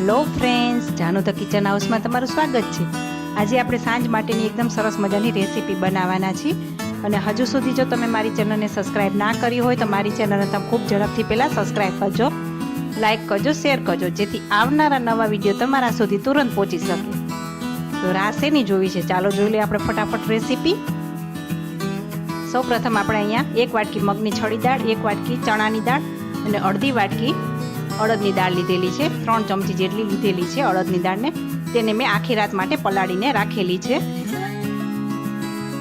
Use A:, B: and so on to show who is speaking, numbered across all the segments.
A: Hello friends, Janu the kitchen હાઉસમાં તમારું સ્વાગત છે। આજે આપણે સાંજ માટેની એકદમ સરસ મજાની રેસીપી બનાવવાના છીએ અને હજુ સુધી જો તમે મારી ચેનલને સબસ્ક્રાઇબ ના કરી હોય તો મારી ચેનલને તમે ખૂબ ઝડપથી પહેલાં સબસ્ક્રાઇબ કરજો, લાઇક કરજો, શેર કરજો, જેથી આવનારા નવા વિડીયો તમારા સુધી તુરંત પહોંચી શકે। તો રાહ શેની જોવી છે, ચાલો જોઈ લઈએ આપણે ફટાફટ રેસીપી। સૌપ્રથમ આપણે અહીંયા 1 વાટકી મગની છડી દાળ, 1 વાટકી ચણાની દાળ અને અડધી વાટકી અડદની દાળ લીધેલી છે। 3 ચમચી જેટલી લીધેલી છે અડદની દાળને, તેને મેં આખી રાત માટે પલાળીને રાખેલી છે।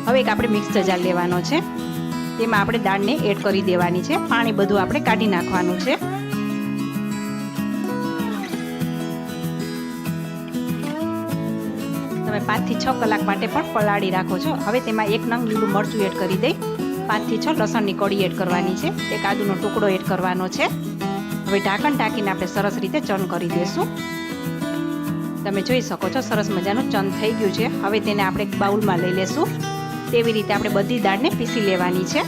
A: હવે એક આપણે મિક્સર જાર લેવાનો છે, તેમાં આપણે દાળને એડ કરી દેવાની છે। પાણી બધું આપણે કાઢી નાખવાનું છે। તમે 5 થી 6 કલાક માટે પણ પલાળી રાખો છો। હવે તેમાં 1 નંગ લીલું મરચું એડ કરી દઈ, 5 થી 6 લસણની કળી એડ કરવાની છે, 1 આદુનો ટુકડો એડ કરવાનો છે। હવે ઢાંકણ ઢાંકીને આપણે સરસ રીતે ચન કરી દઈશું। તમે જોઈ શકો છો સરસ મજાનું ચન થઈ ગયું છે। હવે તેને આપણે એક બાઉલમાં લઈ લેશું। તેવી રીતે આપણે બધી દાળને પીસી લેવાની છે।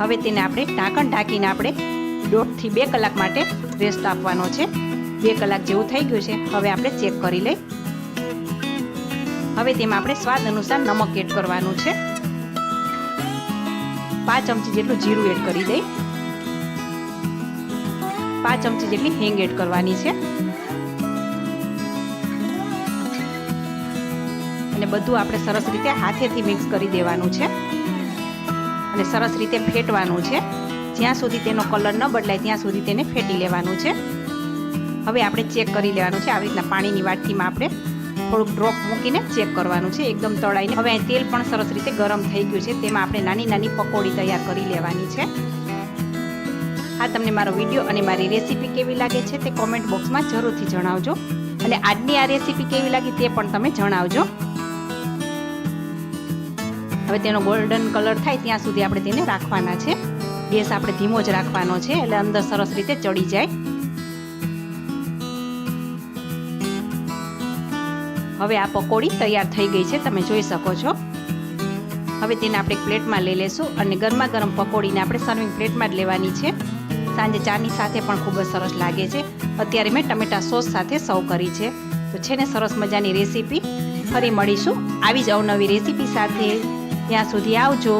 A: હવે તેને આપણે ઢાંકણ ઢાંકીને આપણે 1.5 થી 2 કલાક માટે રેસ્ટ આપવાનો છે। 2 કલાક જેવું થઈ ગયું છે। હવે આપણે ચેક કરી લઈએ। હવે તેમાં આપણે સ્વાદ અનુસાર નમક એડ કરવાનું છે। 5 ચમચી જેટલું જીરું એડ કરી દઈ, 5 ચમચી જેટલી હિંગ એડ કરવાની છે અને બધું આપણે સરસ રીતે હાથેથી મિક્સ કરી દેવાનું છે અને સરસ રીતે ફેટવાનું છે। જ્યાં સુધી તેનો કલર ન બદલાય ત્યાં સુધી તેને ફેટી લેવાનું છે। હવે આપણે ચેક કરી લેવાનું છે। આવી રીતના પાણીની વાટકીમાં આપણે થોડુંક ડ્રોપ મૂકીને ચેક કરવાનું છે, એકદમ તળાઈને। હવે અહીં તેલ પણ સરસ રીતે ગરમ થઈ ગયું છે, તેમાં આપણે નાની નાની પકોડી તૈયાર કરી લેવાની છે। આ તમને મારો વિડીયો અને મારી રેસીપી કેવી લાગે છે તે કોમેન્ટ બોક્સમાં જરૂરથી જણાવજો અને આજની આ રેસીપી કેવી લાગી તે પણ તમે જણાવજો। હવે તેનો ગોલ્ડન કલર થાય ત્યાં સુધી આપણે તેને રાખવાના છે। ગેસ આપણે ધીમો જ રાખવાનો છે, એટલે અંદર સરસ રીતે ચડી જાય। હવે આ પકોડી તૈયાર થઈ ગઈ છે, તમે જોઈ શકો છો। હવે તેને આપણે એક પ્લેટમાં લઈ લેશું અને ગરમા ગરમ પકોડીને આપણે સર્વિંગ પ્લેટમાં જ લેવાની છે। સાંજે ચાની સાથે પણ ખૂબ જ સરસ લાગે છે। અત્યારે મેં ટમેટા સોસ સાથે સર્વ કરી છે। તો છે ને સરસ મજાની રેસીપી। ફરી મળીશું આવી જ અવનવી રેસીપી સાથે, ત્યાં સુધી આવજો।